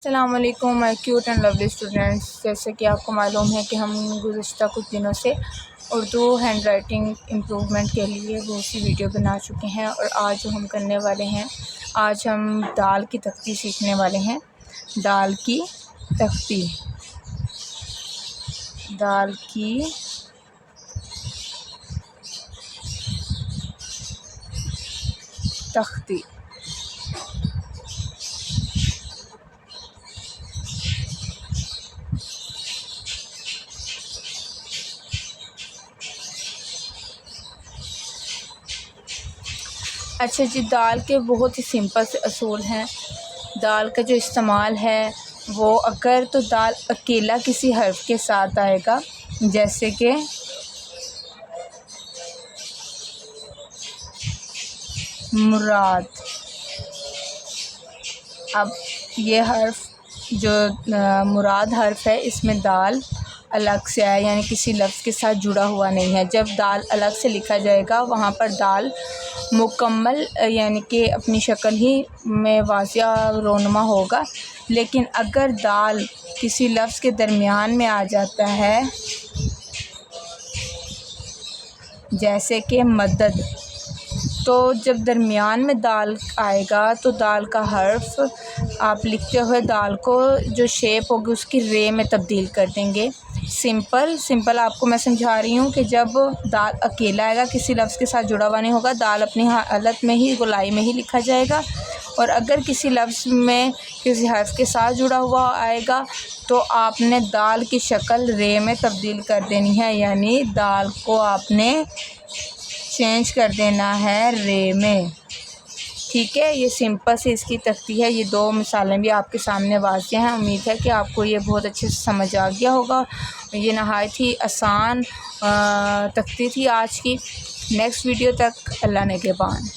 अस्सलाम वालेकुम my cute and lovely students. जैसे कि आपको मालूम है कि हम गुज़िश्ता कुछ दिनों से उर्दू हैंड राइटिंग इम्प्रूवमेंट के लिए बहुत सी वीडियो बना चुके हैं और आज जो हम करने वाले हैं, आज हम दाल की तख्ती सीखने वाले हैं। दाल की तख्ती, दाल की तख्ती। अच्छा जी, दाल के बहुत ही सिंपल से असूल हैं। दाल का जो इस्तेमाल है वो अगर तो दाल अकेला किसी हर्फ के साथ आएगा, जैसे कि मुराद। अब ये हर्फ जो मुराद हर्फ है, इसमें दाल अलग से आया, यानी किसी लफ्ज़ के साथ जुड़ा हुआ नहीं है। जब दाल अलग से लिखा जाएगा वहाँ पर दाल मुकम्मल यानी कि अपनी शक्ल ही में वाज़िया रोनुमा होगा। लेकिन अगर दाल किसी लफ्ज़ के दरमियान में आ जाता है, जैसे कि मदद, तो जब दरमियान में दाल आएगा तो दाल का हर्फ आप लिखते हुए दाल को जो शेप होगी उसकी रे में तब्दील कर देंगे। सिंपल आपको मैं समझा रही हूँ कि जब दाल अकेला आएगा, किसी लफ्ज़ के साथ जुड़ा हुआ नहीं होगा, दाल अपनी हालत में ही गोलाई में ही लिखा जाएगा। और अगर किसी लफ्ज़ में किसी हर्फ के साथ जुड़ा हुआ आएगा तो आपने दाल की शक्ल रे में तब्दील कर देनी है, यानी दाल को आपने चेंज कर देना है रे में। ठीक है, ये सिंपल से इसकी तख्ती है। ये दो मिसालें भी आपके सामने वाज़िह हैं। उम्मीद है कि आपको ये बहुत अच्छे से समझ आ गया होगा। ये नहायत ही आसान तख्ती थी आज की। नेक्स्ट वीडियो तक अल्लाह ने के बान।